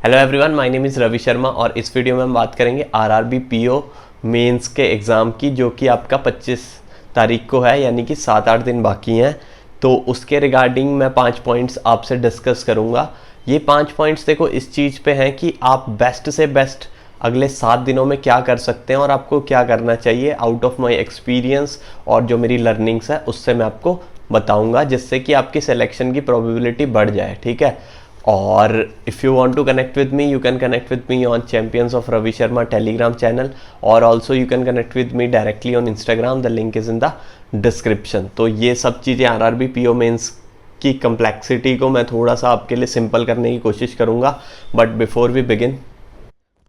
Hello everyone, my name is Ravi Sharma और इस video में हम बात करेंगे आरआरबी पीओ मेंस के एग्ज़ाम की, जो कि आपका 25 तारीख को है, यानी कि 7-8 दिन बाकी हैं। तो उसके रिगार्डिंग मैं 5 पॉइंट्स आपसे डिस्कस करूंगा। ये 5 पॉइंट्स देखो इस चीज़ पे हैं कि आप बेस्ट से बेस्ट अगले 7 दिनों में क्या कर सकते हैं और आपको क्या करना चाहिए आउट ऑफ माई एक्सपीरियंस और जो मेरी लर्निंग्स है उससे मैं आपको बताऊंगा, जिससे कि आपकी सिलेक्शन की प्रोबेबिलिटी बढ़ जाए। ठीक है। और if you want to connect with me, you can connect with me on champions of Ravi Sharma Telegram channel, और also you can connect with me directly on Instagram. The link is in the description. तो ये सब चीज़ें RRB PO mains की complexity को मैं थोड़ा सा आपके लिए सिंपल करने की कोशिश करूँगा। बट बिफोर वी बिगिन,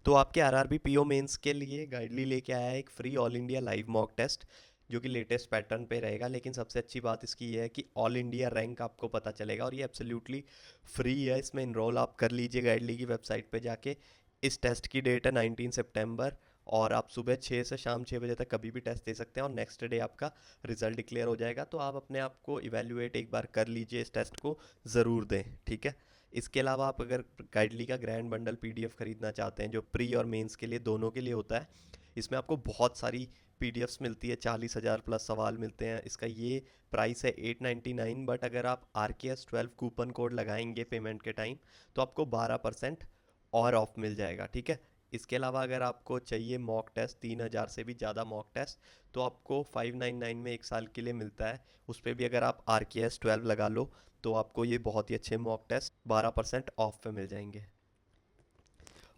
तो आपके आरआरबी पीओ मेंस के लिए गाइडली लेके आया है एक free all India live mock test, जो कि लेटेस्ट पैटर्न पे रहेगा। लेकिन सबसे अच्छी बात इसकी ये है कि ऑल इंडिया रैंक आपको पता चलेगा और ये एब्सोल्युटली फ्री है। इसमें इनरोल आप कर लीजिए गाइडली की वेबसाइट पे जाके। इस टेस्ट की डेट है 19 सितंबर और आप सुबह 6 से शाम 6 बजे तक कभी भी टेस्ट दे सकते हैं और नेक्स्ट डे आपका रिजल्ट डिक्लेयर हो जाएगा। तो आप अपने आप को इवेल्युएट एक बार कर लीजिए, इस टेस्ट को ज़रूर दें। ठीक है। इसके अलावा आप अगर गाइडली का ग्रैंड बंडल पीडीएफ खरीदना चाहते हैं, जो प्री और मेंस के लिए दोनों के लिए होता है, इसमें आपको बहुत सारी पीडीएफ्स मिलती है, 40,000 प्लस सवाल मिलते हैं। इसका ये प्राइस है 899, बट अगर आप RKS12 कूपन कोड लगाएंगे पेमेंट के टाइम तो आपको 12% और ऑफ मिल जाएगा। ठीक है। इसके अलावा अगर आपको चाहिए मॉक टेस्ट, 3,000 से भी ज़्यादा मॉक टेस्ट, तो आपको 599 में 1 साल के लिए मिलता है। उस पर भी अगर आप RKS12 लगा लो तो आपको ये बहुत ही अच्छे मॉक टेस्ट 12% ऑफ पे मिल जाएंगे।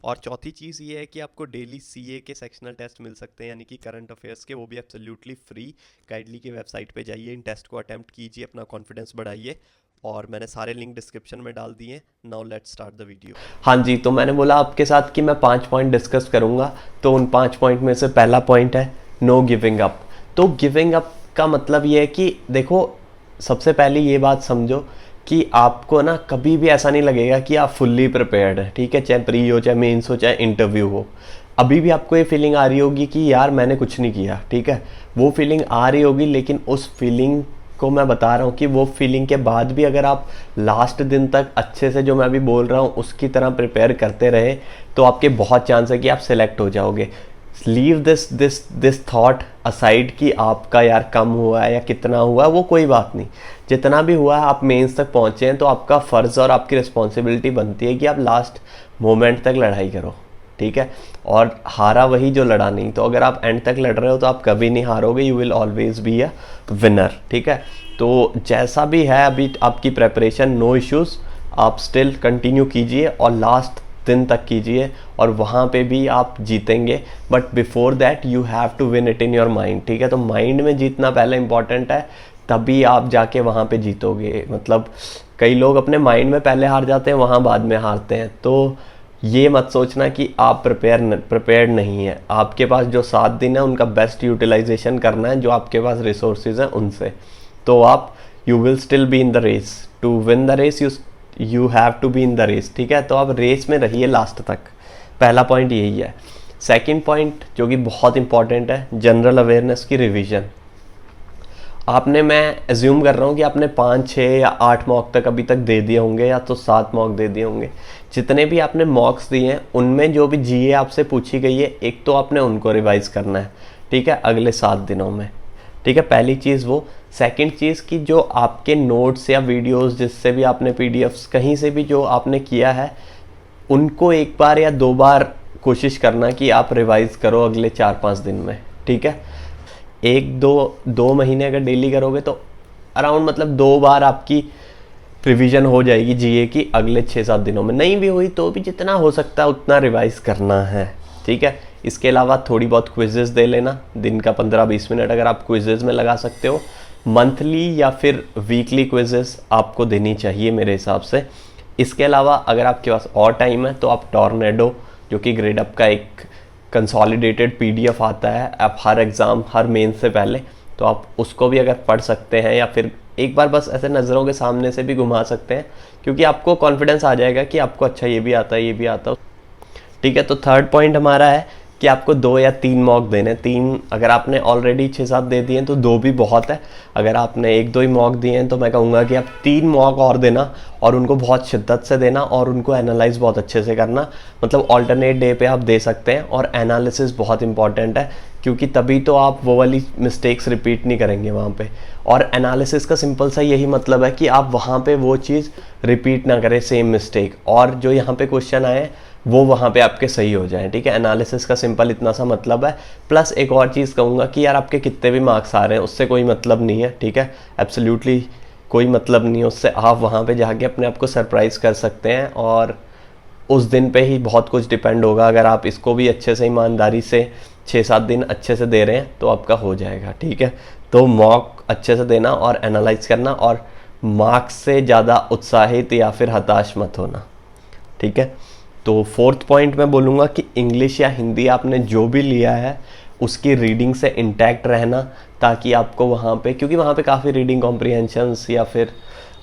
और चौथी चीज़ ये है कि आपको डेली सीए के सेक्शनल टेस्ट मिल सकते हैं, यानी कि करंट अफेयर्स के, वो भी एब्सोल्युटली फ्री। गाइडली की वेबसाइट पे जाइए, इन टेस्ट को अटेम्प्ट कीजिए, अपना कॉन्फिडेंस बढ़ाइए, और मैंने सारे लिंक डिस्क्रिप्शन में डाल दिए। Now let's start the video. हाँ जी, तो मैंने बोला आपके साथ कि मैं 5 पॉइंट डिस्कस करूँगा। तो उन 5 पॉइंट में से पहला पॉइंट है नो गिविंग अप। तो गिविंग अप का मतलब ये है कि देखो, सबसे पहले ये बात समझो कि आपको ना कभी भी ऐसा नहीं लगेगा कि आप फुल्ली प्रिपेयर्ड हैं। ठीक है। चाहे प्री हो, चाहे मेंस हो, चाहे इंटरव्यू हो, अभी भी आपको ये फीलिंग आ रही होगी कि यार मैंने कुछ नहीं किया। ठीक है। वो फीलिंग आ रही होगी, लेकिन उस फीलिंग को मैं बता रहा हूँ कि वो फीलिंग के बाद भी अगर आप लास्ट दिन तक अच्छे से, जो मैं अभी बोल रहा हूँ उसकी तरह प्रिपेयर करते रहे, तो आपके बहुत चांस है कि आप सिलेक्ट हो जाओगे। लीव दिस थॉट असाइड कि आपका यार कम हुआ है या कितना हुआ है, वो कोई बात नहीं। जितना भी हुआ है, आप मेंस तक पहुंचे हैं, तो आपका फ़र्ज़ और आपकी रिस्पॉन्सिबिलिटी बनती है कि आप लास्ट मोमेंट तक लड़ाई करो। ठीक है। और हारा वही जो लड़ा नहीं। तो अगर आप एंड तक लड़ रहे हो तो आप कभी नहीं हारोगे, you will always be a winner. ठीक है। तो जैसा भी है अभी आपकी प्रेपरेशन, नो इश्यूज़, आप स्टिल कंटिन्यू कीजिए और लास्ट दिन तक कीजिए, और वहाँ पे भी आप जीतेंगे। But before that you have to win it in your mind. ठीक है। तो माइंड में जीतना पहले इंपॉर्टेंट है, तभी आप जाके वहाँ पे जीतोगे। मतलब कई लोग अपने माइंड में पहले हार जाते हैं, वहाँ बाद में हारते हैं। तो ये मत सोचना कि आप प्रिपेयर्ड नहीं है। आपके पास जो 7 दिन है उनका बेस्ट यूटिलाइजेशन करना है, जो आपके पास रिसोर्सेज हैं उनसे। तो आप you will still be in the race. To win the race you have to be in the race. ठीक है। तो आप रेस में रहिए लास्ट तक। पहला पॉइंट यही है। सेकंड पॉइंट जो कि बहुत इंपॉर्टेंट है, जनरल अवेयरनेस की रिवीजन। आपने, मैं एज्यूम कर रहा हूँ कि आपने 5, 6 या 8 मॉक तक अभी तक दे दिए होंगे, या तो 7 मॉक दे दिए होंगे। जितने भी आपने मॉक्स दिए हैं उनमें जो भी जीए आपसे पूछी गई है, एक तो आपने उनको रिवाइज करना है। ठीक है। अगले 7 दिनों में। ठीक है। पहली चीज़ वो। सेकंड चीज़ कि जो आपके नोट्स या वीडियोस, जिससे भी आपने पीडीएफ्स, कहीं से भी जो आपने किया है, उनको 1 बार या 2 बार कोशिश करना कि आप रिवाइज करो अगले 4-5 दिन में। ठीक है। 1-2 महीने अगर डेली करोगे तो अराउंड मतलब 2 बार आपकी रिवीजन हो जाएगी जीए की अगले 6-7 दिनों में। नहीं भी हुई तो भी जितना हो सकता है उतना रिवाइज करना है। ठीक है। इसके अलावा थोड़ी बहुत क्विजेस दे लेना, दिन का 15-20 मिनट अगर आप क्विजेस में लगा सकते हो। मंथली या फिर वीकली क्विजेस आपको देनी चाहिए मेरे हिसाब से। इसके अलावा अगर आपके पास और टाइम है तो आप टॉर्नेडो, जो कि ग्रेड अप का एक कंसोलिडेटेड पीडीएफ आता है, आप हर एग्ज़ाम, हर मेन से पहले, तो आप उसको भी अगर पढ़ सकते हैं, या फिर एक बार बस ऐसे नज़रों के सामने से भी घुमा सकते हैं, क्योंकि आपको कॉन्फिडेंस आ जाएगा कि आपको अच्छा ये भी आता है, ये भी आता है। ठीक है। तो थर्ड पॉइंट हमारा है कि आपको 2 या 3 मॉक देने। 3 अगर आपने ऑलरेडी 6-7 दे दिए हैं तो 2 भी बहुत है। अगर आपने 1-2 ही मॉक दिए हैं तो मैं कहूँगा कि आप 3 मॉक और देना, और उनको बहुत शिद्दत से देना, और उनको एनालाइज बहुत अच्छे से करना। मतलब ऑल्टरनेट डे पे आप दे सकते हैं, और एनालिसिस बहुत इंपॉर्टेंट है, क्योंकि तभी तो आप वो वाली मिस्टेक्स रिपीट नहीं करेंगे वहाँ पे। और एनालिसिस का सिंपल सा यही मतलब है कि आप वहाँ पे वो चीज़ रिपीट ना करें, सेम मिस्टेक, और जो यहाँ पे क्वेश्चन आए वो वहाँ पे आपके सही हो जाएं, ठीक है। एनालिसिस का सिंपल इतना सा मतलब है। प्लस एक और चीज़ कहूँगा कि यार आपके कितने भी मार्क्स आ रहे हैं उससे कोई मतलब नहीं है, ठीक है। एब्सोल्युटली कोई मतलब नहीं है उससे। आप वहाँ पे जाके अपने आप को सरप्राइज़ कर सकते हैं, और उस दिन पे ही बहुत कुछ डिपेंड होगा। अगर आप इसको भी अच्छे से ईमानदारी से 6-7 दिन अच्छे से दे रहे हैं तो आपका हो जाएगा, ठीक है। तो मॉक अच्छे से देना और एनालाइज करना, और मार्क्स से ज़्यादा उत्साहित या फिर हताश मत होना, ठीक है। तो 4th पॉइंट मैं बोलूँगा कि इंग्लिश या हिंदी आपने जो भी लिया है उसकी रीडिंग से इंटैक्ट रहना, ताकि आपको वहाँ पे, क्योंकि वहाँ पे काफ़ी रीडिंग कॉम्प्रिहेंशंस या फिर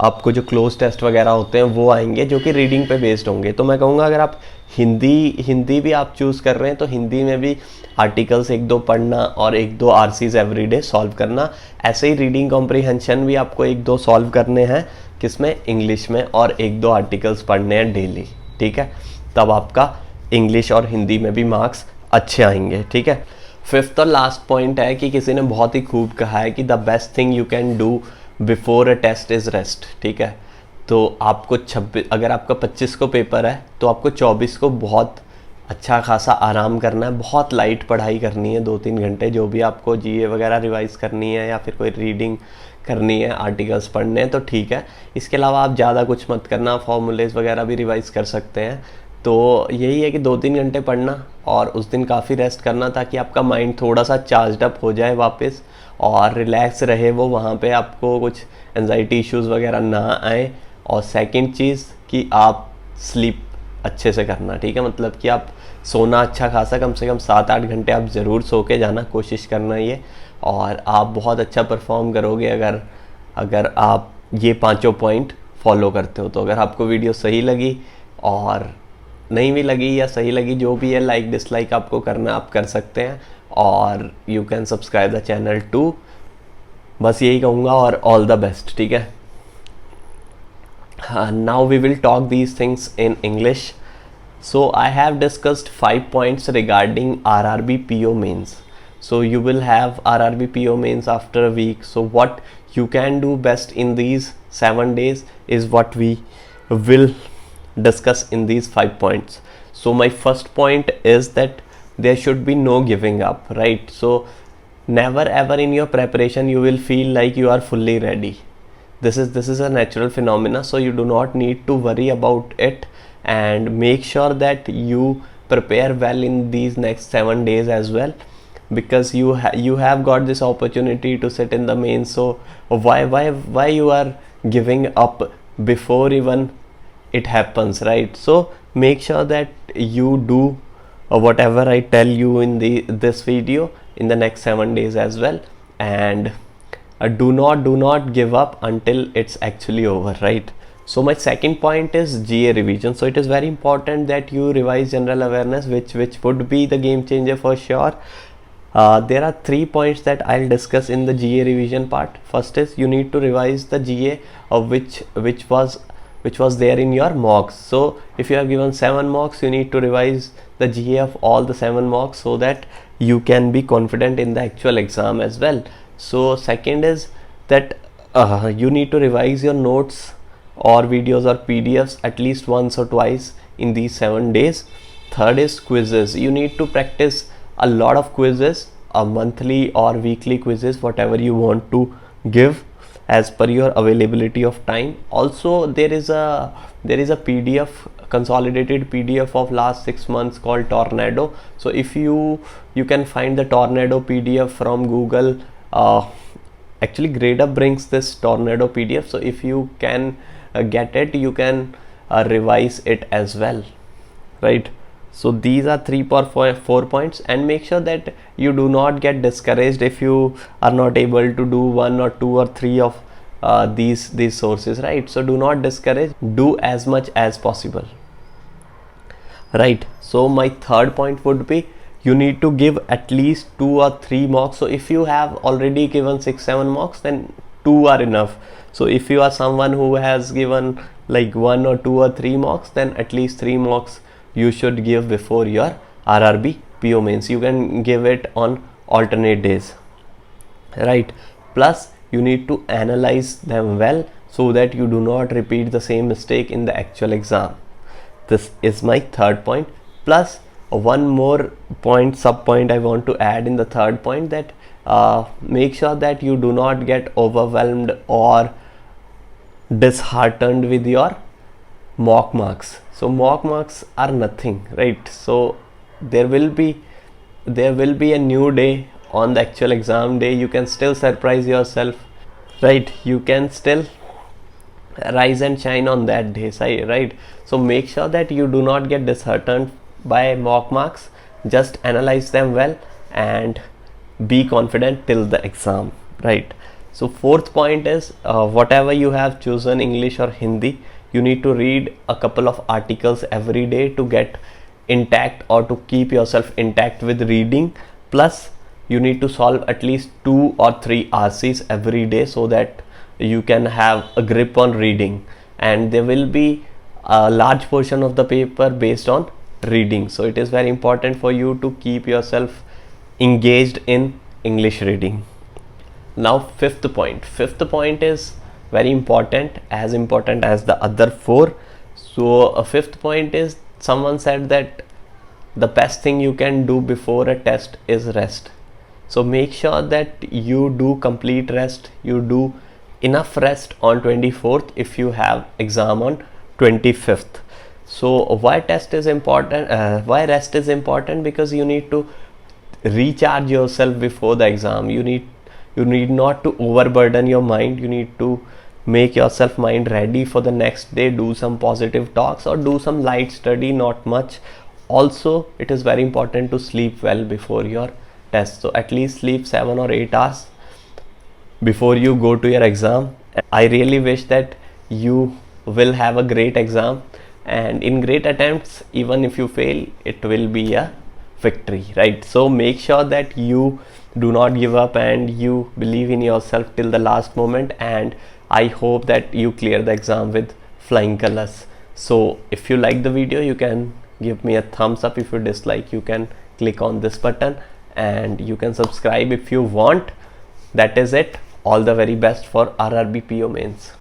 आपको जो क्लोज टेस्ट वगैरह होते हैं वो आएंगे जो कि रीडिंग पे बेस्ड होंगे। तो मैं कहूँगा अगर आप हिंदी भी आप चूज़ कर रहे हैं तो हिंदी में भी आर्टिकल्स 1-2 पढ़ना और 1-2 आरसीज एवरीडे सॉल्व करना। ऐसे ही रीडिंग कॉम्प्रिहेंशन भी आपको 1-2 सॉल्व करने हैं, किसमें, इंग्लिश में, और 1-2 आर्टिकल्स पढ़ने हैं डेली, ठीक है। तब आपका इंग्लिश और हिंदी में भी मार्क्स अच्छे आएंगे, ठीक है। 5th और लास्ट पॉइंट है कि किसी ने बहुत ही खूब कहा है कि the best thing you can do before a test is rest, ठीक है। तो आपको 26, अगर आपका 25 को पेपर है तो आपको 24 को बहुत अच्छा खासा आराम करना है, बहुत लाइट पढ़ाई करनी है, 2-3 घंटे जो भी आपको जीए वगैरह रिवाइज करनी है या फिर कोई रीडिंग करनी है, आर्टिकल्स पढ़ने हैं तो ठीक है। इसके अलावा आप ज़्यादा कुछ मत करना, फॉर्मूलेज वगैरह भी रिवाइज कर सकते हैं। तो यही है कि 2-3 घंटे पढ़ना और उस दिन काफ़ी रेस्ट करना, ताकि आपका माइंड थोड़ा सा चार्ज अप हो जाए वापस और रिलैक्स रहे वो, वहाँ पे आपको कुछ एंजाइटी इश्यूज़ वगैरह ना आए। और सेकंड चीज़ कि आप स्लीप अच्छे से करना, ठीक है। मतलब कि आप सोना अच्छा खासा, कम से कम 7-8 घंटे आप ज़रूर सो के जाना, कोशिश करना ये, और आप बहुत अच्छा परफॉर्म करोगे अगर आप ये 5 पॉइंट फॉलो करते हो। तो अगर आपको वीडियो सही लगी, और नहीं भी लगी या सही लगी, जो भी है, लाइक डिसलाइक आपको करना आप कर सकते हैं, और you can subscribe the channel too. बस यही कहूँगा, और ऑल द बेस्ट, ठीक है। Now we will talk these things in English. So I have discussed 5 points regarding RRB PO mains. So you will have RRB PO mains after a week. So what you can do best in these 7 days is what we will discuss in these 5 points. So my first point is that there should be no giving up, right? So never ever in your preparation you will feel like you are fully ready. This is a natural phenomena, so you do not need to worry about it, and make sure that you prepare well in these next 7 days as well, because you have got this opportunity to sit in the main. So why you are giving up before even it happens, right? So make sure that you do whatever I tell you in this video in the next 7 days as well, and do not give up until it's actually over, right? So my second point is GA revision. So it is very important that you revise general awareness, which would be the game changer for sure. There are 3 points that I'll discuss in the GA revision part. First is you need to revise the GA of which was there in your mocks. So if you have given 7 mocks, you need to revise the GA of all the 7 mocks so that you can be confident in the actual exam as well. So second is that you need to revise your notes or videos or PDFs at least once or twice in these 7 days. Third is quizzes. You need to practice a lot of quizzes, monthly or weekly quizzes, whatever you want to give as per your availability of time. Also there is a PDF, consolidated PDF of last 6 months called Tornado. So if you can find the Tornado PDF from Google. Actually GradeUp brings this Tornado PDF, so if you can get it, you can revise it as well, right? So these are 3 or 4 points, and make sure that you do not get discouraged if you are not able to do 1 or 2 or 3 of these sources, right? So do not discourage, do as much as possible, right? So my third point would be you need to give at least 2 or 3 mocks. So if you have already given 6-7 mocks, then 2 are enough. So if you are someone who has given like 1 or 2 or 3 mocks, then at least 3 mocks you should give before your RRB PO mains. You can give it on alternate days, right? Plus you need to analyze them well so that you do not repeat the same mistake in the actual exam. This is my third point. Plus one more point, sub point I want to add in the third point, that make sure that you do not get overwhelmed or disheartened with your mock marks. So mock marks are nothing, right? So there will be a new day on the actual exam day. You can still surprise yourself, right? You can still rise and shine on that day, right? So make sure that you do not get disheartened by mock marks. Just analyze them well and be confident till the exam, right? So fourth point is, whatever you have chosen, English or Hindi, you need to read a couple of articles every day to get intact or to keep yourself intact with reading. Plus you need to solve at least 2 or 3 RCs every day so that you can have a grip on reading, and there will be a large portion of the paper based on reading. So it is very important for you to keep yourself engaged in English reading. Now fifth point is very important as the other 4. So a fifth point is, someone said that the best thing you can do before a test is rest. So make sure that you do complete rest, you do enough rest on 24th if you have exam on 25th. So why test is important, why rest is important? Because you need to recharge yourself before the exam. You need not to overburden your mind. You need to make yourself mind ready for the next day. Do some positive talks or do some light study, not much. Also it is very important to sleep well before your test. So at least sleep 7 or 8 hours before you go to your exam. I really wish that you will have a great exam, and in great attempts, even if you fail, it will be a victory, right? So make sure that you do not give up and you believe in yourself till the last moment, and I hope that you clear the exam with flying colors. So if you like the video, you can give me a thumbs up. If you dislike, you can click on this button, and you can subscribe if you want. That is it. All the very best for RRB PO mains.